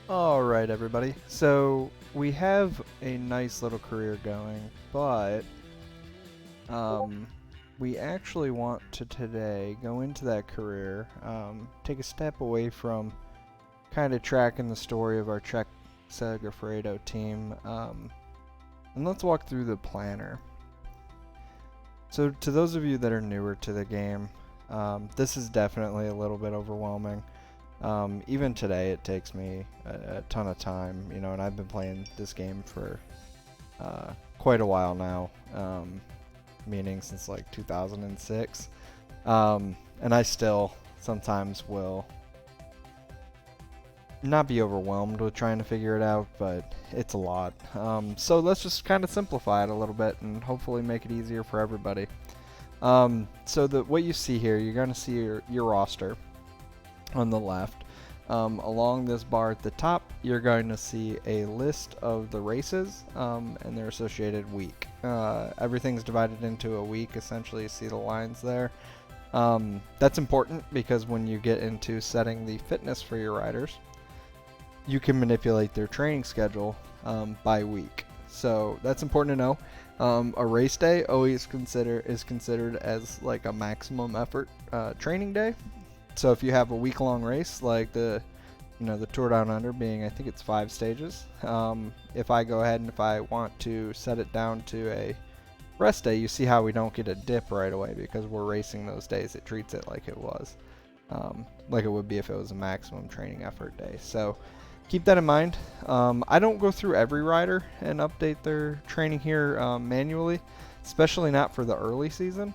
Alright, everybody. So, we have a nice little career going, but um, we actually want to today go into that career, take a step away from kind of tracking the story of our Czech Segafredo team, and let's walk through the planner. So, to those of you that are newer to the game, this is definitely a little bit overwhelming. Even today, it takes me a ton of time, and I've been playing this game for quite a while now, meaning since like 2006. And I still sometimes will not be overwhelmed with trying to figure it out, but it's a lot. So let's just kind of simplify it a little bit and hopefully make it easier for everybody. So what you see here, you're going to see your roster on the left. Along this bar at the top, you're going to see a list of the races and their associated week. Everything's divided into a week, essentially. You see the lines there. That's important because when you get into setting the fitness for your riders, you can manipulate their training schedule by week. So that's important to know. A race day always is considered as like a maximum effort training day. So if you have a week-long race like the Tour Down Under being, I think it's 5 stages. If I go ahead and if I want to set it down to a rest day, you see how we don't get a dip right away because we're racing those days. It treats it like it was, like it would be if it was a maximum training effort day. So keep that in mind. I don't go through every rider and update their training here manually, especially not for the early season.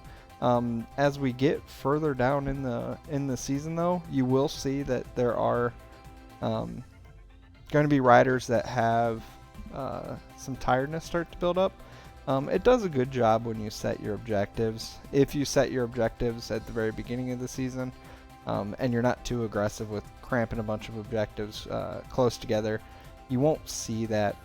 As we get further down in the season, though, you will see that there are going to be riders that have some tiredness start to build up. It does a good job when you set your objectives. If you set your objectives at the very beginning of the season, and you're not too aggressive with cramping a bunch of objectives close together, you won't see that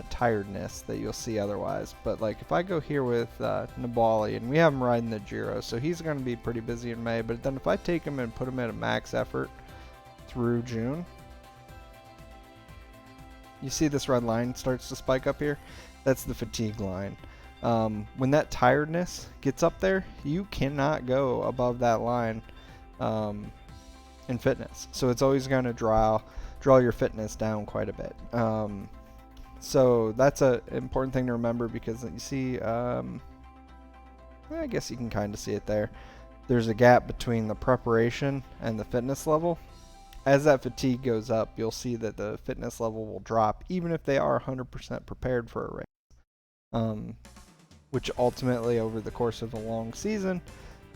tiredness that you'll see otherwise. But like if I go here with Nibali, and we have him riding the Giro, so he's going to be pretty busy in May, but then if I take him and put him at a max effort through June, you see this red line starts to spike up here? That's the fatigue line. When that tiredness gets up there, you cannot go above that line in fitness. So it's always going to draw your fitness down quite a bit. So that's an important thing to remember because you see, I guess you can kind of see it there. There's a gap between the preparation and the fitness level. As that fatigue goes up, you'll see that the fitness level will drop, even if they are 100% prepared for a race. Which ultimately, over the course of a long season,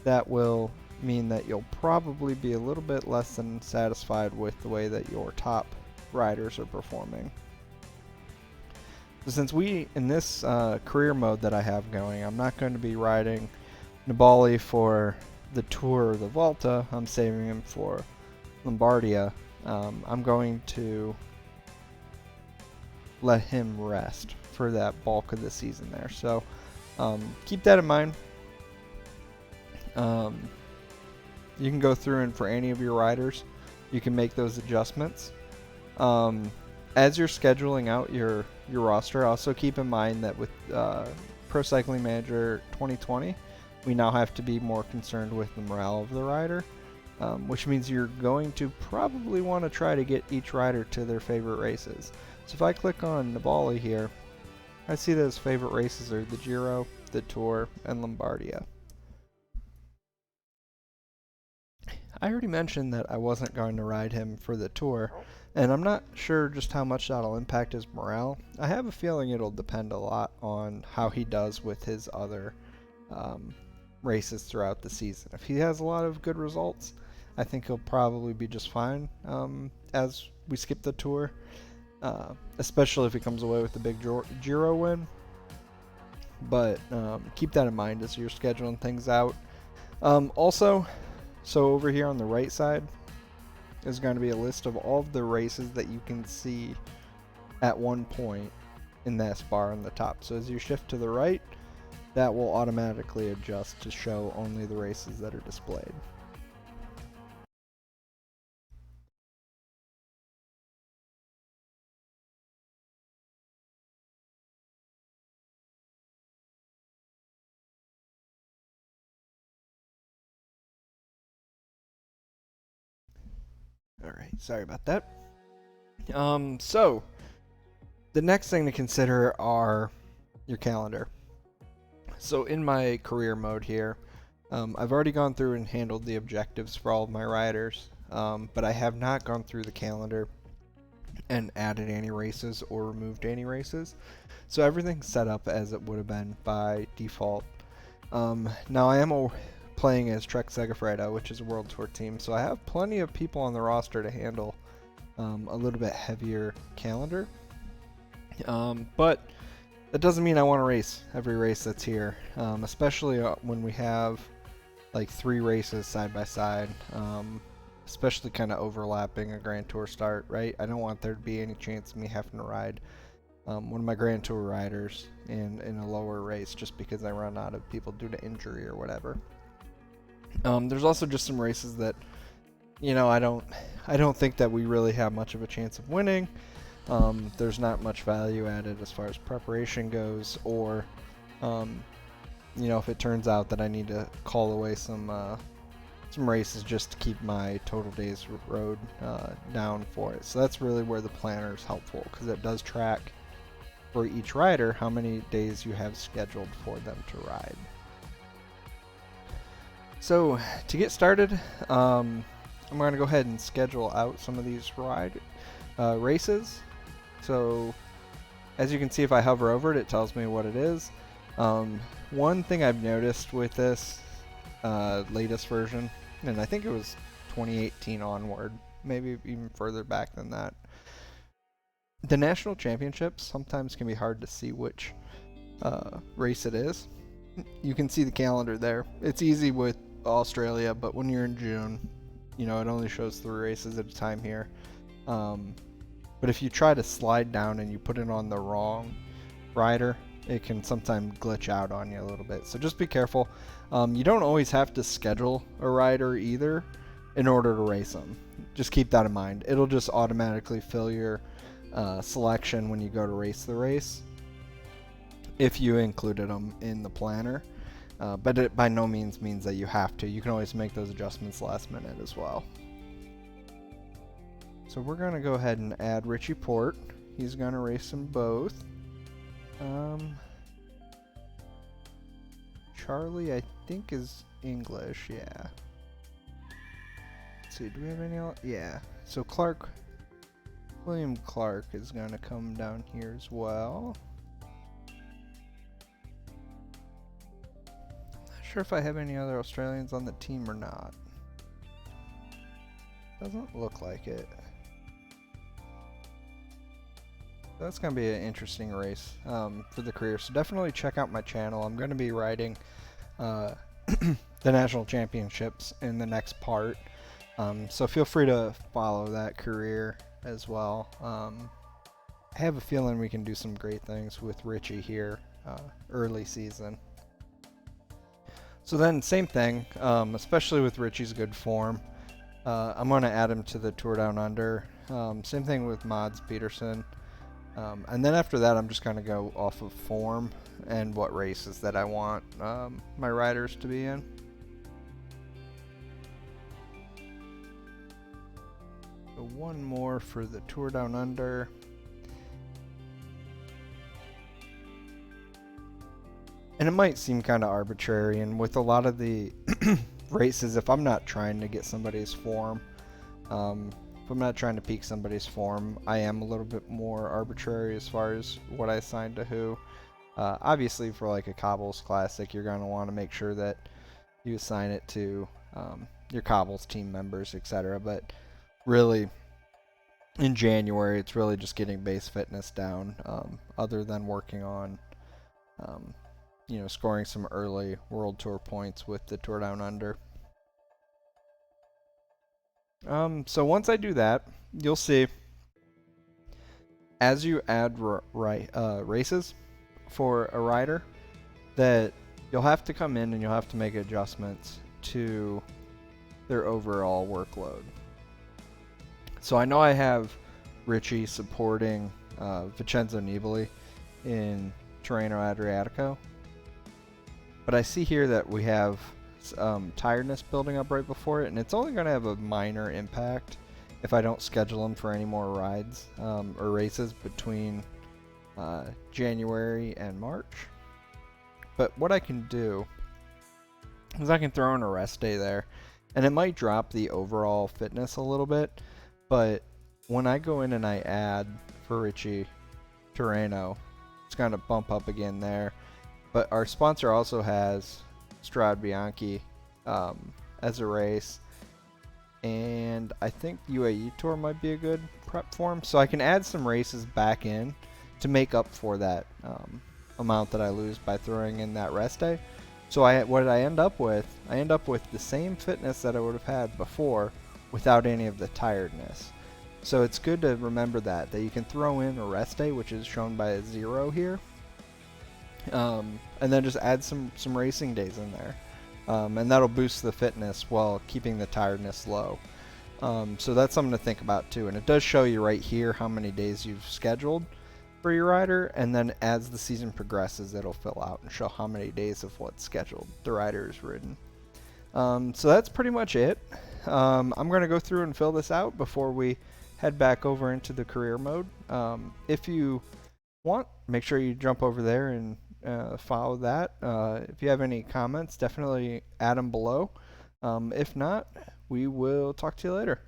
that will mean that you'll probably be a little bit less than satisfied with the way that your top riders are performing. So since in this career mode that I have going, I'm not going to be riding Nibali for the Tour or the Volta. I'm saving him for Lombardia. I'm going to let him rest for that bulk of the season there. So keep that in mind. You can go through and for any of your riders, you can make those adjustments. As you're scheduling out your roster, also keep in mind that with Pro Cycling Manager 2020, we now have to be more concerned with the morale of the rider, which means you're going to probably want to try to get each rider to their favorite races. So if I click on Nibali here, I see that his favorite races are the Giro, the Tour, and Lombardia. I already mentioned that I wasn't going to ride him for the Tour, and I'm not sure just how much that'll impact his morale. I have a feeling it'll depend a lot on how he does with his other races throughout the season. If he has a lot of good results, I think he'll probably be just fine as we skip the Tour, especially if he comes away with the big Giro win. But keep that in mind as you're scheduling things out. Also, so over here on the right side is going to be a list of all of the races that you can see at one point in that bar on the top. So as you shift to the right, that will automatically adjust to show only the races that are displayed. Alright, sorry about that. So, the next thing to consider are your calendar. So in my career mode here, I've already gone through and handled the objectives for all of my riders, but I have not gone through the calendar and added any races or removed any races. So everything's set up as it would have been by default. Now I am playing as Trek Segafredo, which is a World Tour team, so I have plenty of people on the roster to handle a little bit heavier calendar. But that doesn't mean I want to race every race that's here, especially when we have like 3 races side by side, especially kind of overlapping a Grand Tour start, right? I don't want there to be any chance of me having to ride one of my Grand Tour riders in a lower race just because I run out of people due to injury or whatever. There's also just some races that, you know, I don't think that we really have much of a chance of winning. There's not much value added as far as preparation goes, or you know, if it turns out that I need to call away some races just to keep my total days road down for it. So that's really where the planner is helpful, because it does track for each rider how many days you have scheduled for them to ride. So to get started, I'm going to go ahead and schedule out some of these races. So as you can see, if I hover over it, it tells me what it is. One thing I've noticed with this latest version, and I think it was 2018 onward, maybe even further back than that, the national championships sometimes can be hard to see which race it is. You can see the calendar there. It's easy with Australia, but when you're in June, you know, it only shows 3 races at a time here. But if you try to slide down and you put it on the wrong rider, it can sometimes glitch out on you a little bit. So just be careful. You don't always have to schedule a rider either in order to race them. Just keep that in mind. It'll just automatically fill your selection when you go to race the race if you included them in the planner. But it by no means means that you have to. You can always make those adjustments last minute as well. So we're going to go ahead and add Richie Port. He's going to race them both. Charlie, I think, is English, yeah. Let's see, do we have any else? Yeah. So William Clark is going to come down here as well. Not sure if I have any other Australians on the team or not. Doesn't look like it. That's going to be an interesting race for the career, so definitely check out my channel. I'm going to be riding the national championships in the next part, so feel free to follow that career as well. I have a feeling we can do some great things with Richie here early season. So then same thing, especially with Richie's good form. I'm going to add him to the Tour Down Under. Same thing with Mads Peterson. And then after that, I'm just going to go off of form and what races that I want my riders to be in. So one more for the Tour Down Under. And it might seem kind of arbitrary, and with a lot of the races, if I'm not trying to get somebody's form, if I'm not trying to peak somebody's form, I am a little bit more arbitrary as far as what I assign to who. Obviously, for like a Cobbles Classic, you're going to want to make sure that you assign it to your Cobbles team members, etc. But really, in January, it's really just getting base fitness down, other than working on, you know, scoring some early World Tour points with the Tour Down Under. So once I do that, you'll see as you add races for a rider that you'll have to come in and you'll have to make adjustments to their overall workload. So I know I have Richie supporting Vincenzo Nibali in Tirreno Adriatico, but I see here that we have tiredness building up right before it, and it's only going to have a minor impact if I don't schedule them for any more rides or races between January and March. But what I can do is I can throw in a rest day there, and it might drop the overall fitness a little bit, but when I go in and I add for Richie Terreno, it's going to bump up again there. But our sponsor also has Strade Bianchi as a race, and I think UAE Tour might be a good prep for him. So I can add some races back in to make up for that amount that I lose by throwing in that rest day. So what I end up with the same fitness that I would have had before without any of the tiredness. So it's good to remember that you can throw in a rest day, which is shown by a 0 here, and then just add some racing days in there, and that'll boost the fitness while keeping the tiredness low. So that's something to think about too, and it does show you right here how many days you've scheduled for your rider, and then as the season progresses it'll fill out and show how many days of what's scheduled the rider has ridden. So that's pretty much it. I'm going to go through and fill this out before we head back over into the career mode. If you want, make sure you jump over there and follow that. If you have any comments, definitely add them below. If not, we will talk to you later.